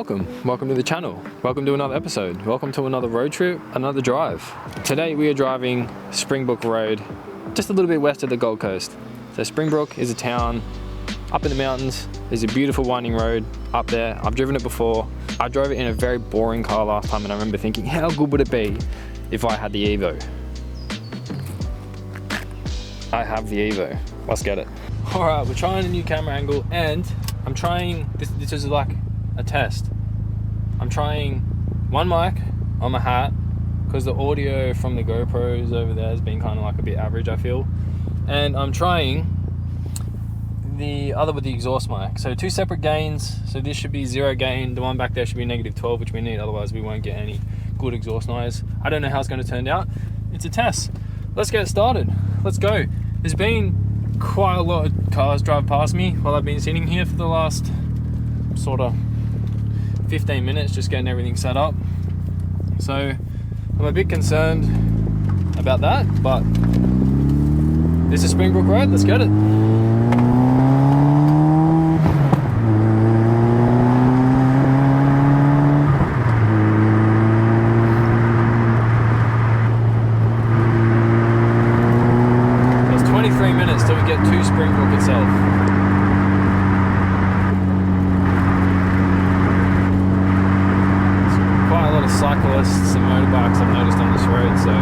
welcome to the channel. Welcome to another episode. Welcome to another road trip, another drive. Today we are driving Springbrook Road, just a little bit west of the Gold Coast. So Springbrook is a town up in the mountains. There's a beautiful winding road up there. I've driven it before. I drove it in a very boring car last time and I remember thinking, how good would it be if I had the Evo? I have the Evo. Let's get it. All right, we're trying a new camera angle and I'm trying, this is like a test. I'm trying one mic on my hat because the audio from the GoPros over there has been kind of like a bit average, I feel. And I'm trying the other with the exhaust mic. So two separate gains. So this should be 0 gain. The one back there should be -12, which we need, otherwise we won't get any good exhaust noise. I don't know how it's going to turn out. It's a test. Let's get started. Let's go. There's been quite a lot of cars drive past me while I've been sitting here for the last sort of 15 minutes just getting everything set up. So I'm a bit concerned about that, but this is Springbrook Road. Let's get it. Till we get to Springbrook itself. There's quite a lot of cyclists and motorbikes I've noticed on this road, so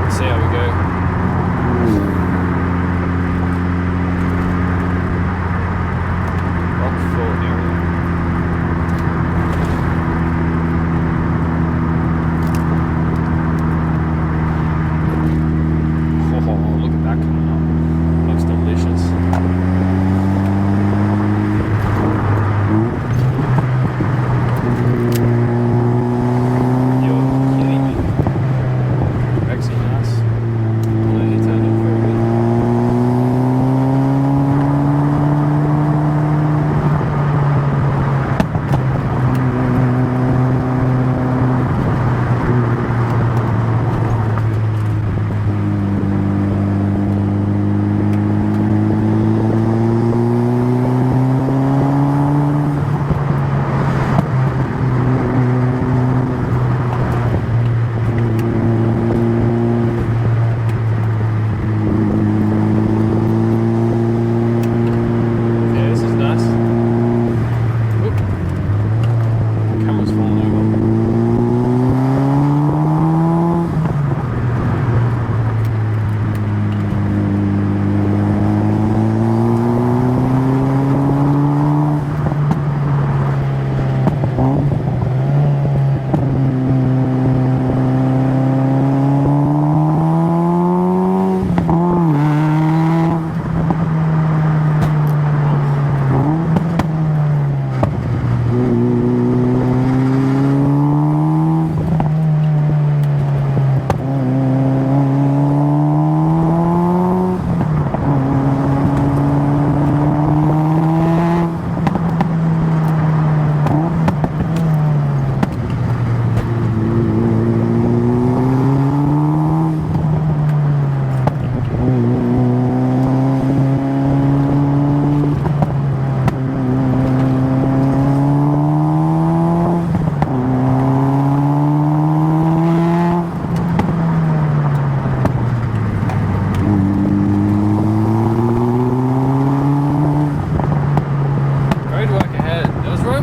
let's see how we go. Rockford area. Oh, look at that coming up. Looks delicious. You're kidding me. Actually nice. Oh, he turned up very good.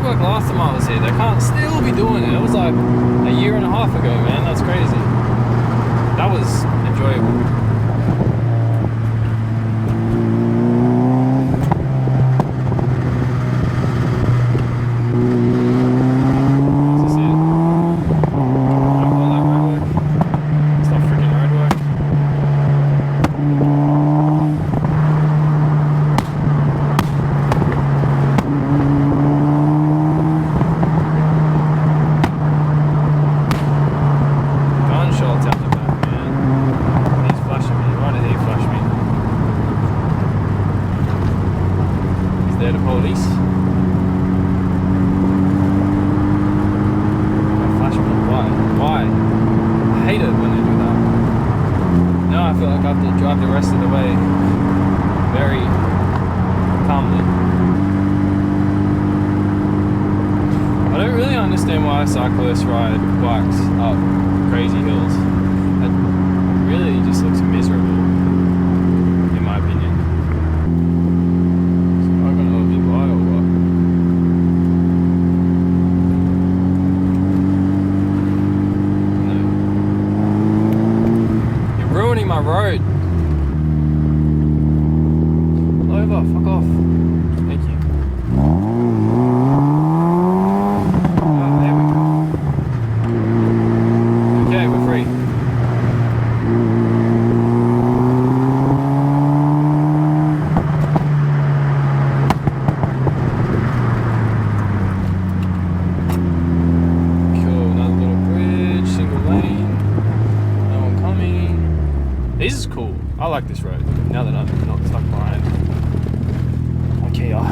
Last time I was here, they can't still be doing it. It was like a year and a half ago, man. That's crazy. That was enjoyable. Is this it? Don't call that roadwork. It's not freaking roadwork. Gunshots out the back, man. He's flashing me. Why did he flash me? Is there the police? Flash me. Why? I hate it when they do that. Now I feel like I have to drive the rest of the way very calmly. I I don't really understand why cyclists ride bikes up crazy hills. It really just looks miserable, in my opinion. So I'm gonna let me buy or what? No. You're ruining my road. Pull over, fuck off. Thank you. I like this road, now that I'm not stuck behind my Kia.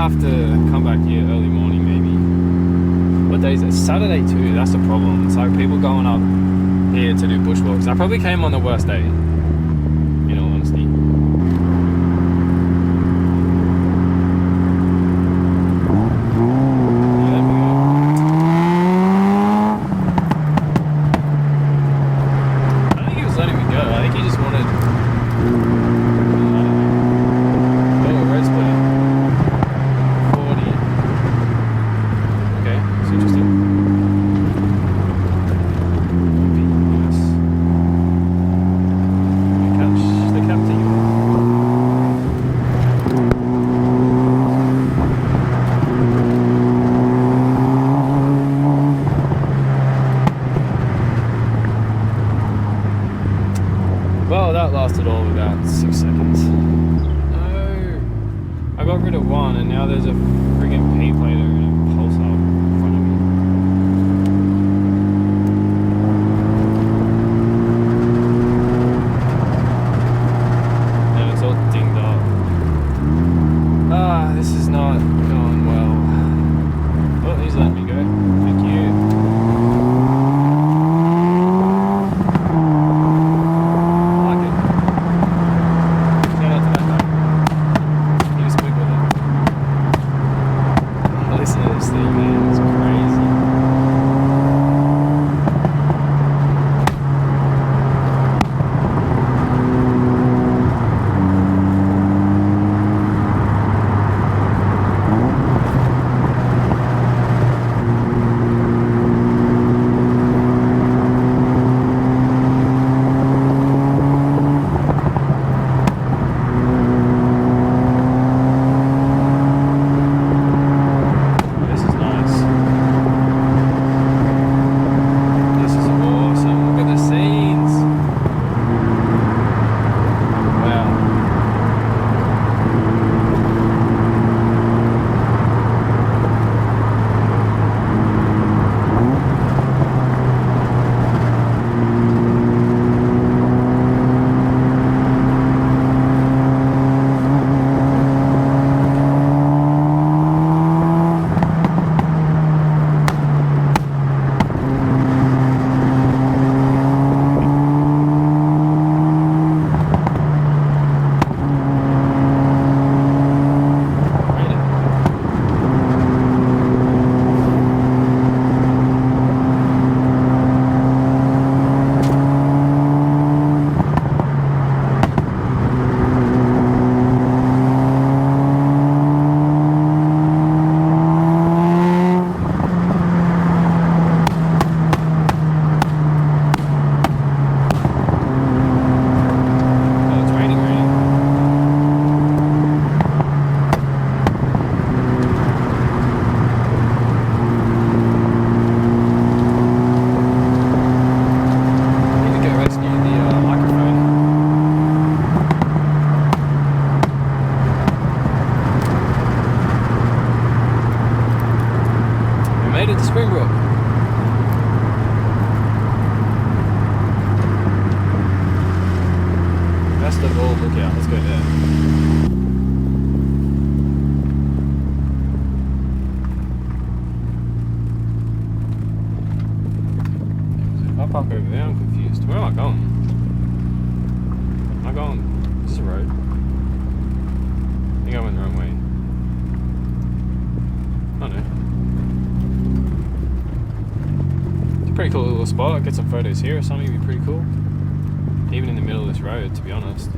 Have to come back here early morning maybe. What day is it? Saturday too, that's the problem. It's like people going up here to do bushwalks. I probably came on the worst day, in all honesty. I don't think he was letting me go. I think he just wanted... Well, that lasted all of about 6 seconds. No! I got rid of one and now there's a friggin' P plater and a pulsar in front of me. And it's all dinged up. Ah, this is not going well. Oh, he's letting me go. Thank you. Pretty cool little spot. Get some photos here or something would be pretty cool. Even in the middle of this road, to be honest.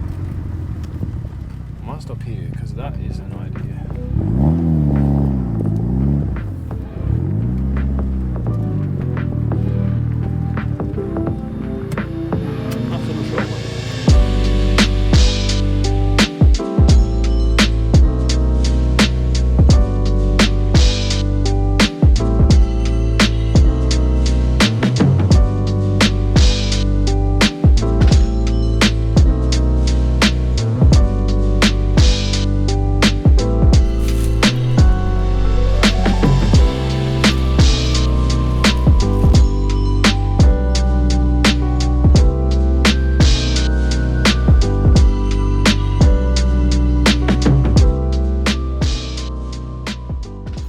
I might stop here because that is an idea. Nice little short one.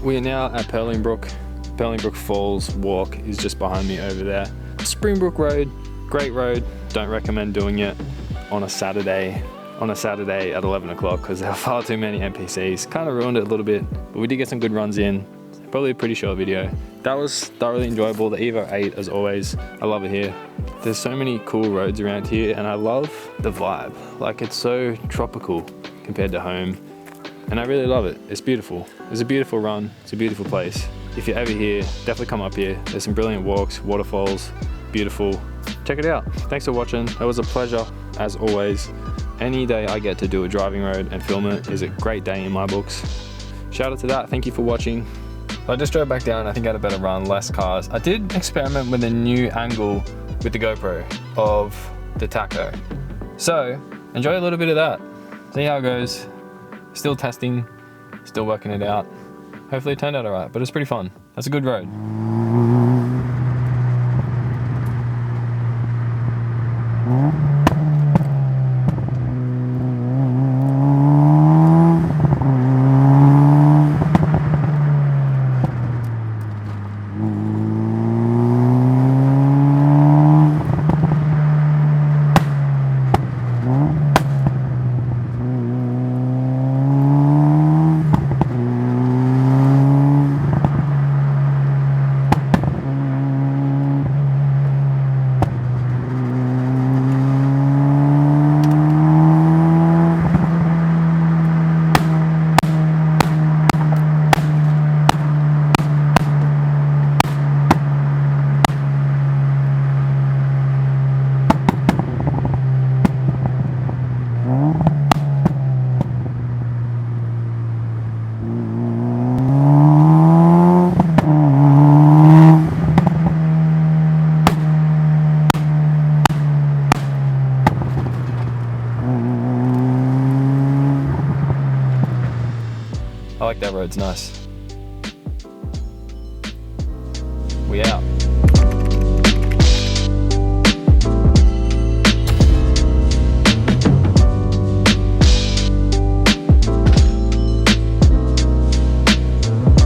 We are now at Purling Brook. Purling Brook Falls walk is just behind me over there. Springbrook Road, great road. Don't recommend doing it on a Saturday at 11 o'clock because there are far too many NPCs. Kind of ruined it a little bit, but we did get some good runs in. Probably a pretty short video. That was thoroughly enjoyable. The Evo 8 as always. I love it here. There's so many cool roads around here and I love the vibe. Like it's so tropical compared to home. And I really love it. It's beautiful. It's a beautiful run. It's a beautiful place. If you're ever here, definitely come up here. There's some brilliant walks, waterfalls, beautiful. Check it out. Thanks for watching. It was a pleasure as always. Any day I get to do a driving road and film it is a great day in my books. Shout out to that. Thank you for watching. I just drove back down. I think I had a better run, less cars. I did experiment with a new angle with the GoPro of the taco. So enjoy a little bit of that. See how it goes. Still testing, still working it out. Hopefully it turned out alright, but it's pretty fun. That's a good road. I like that road, it's nice. We out.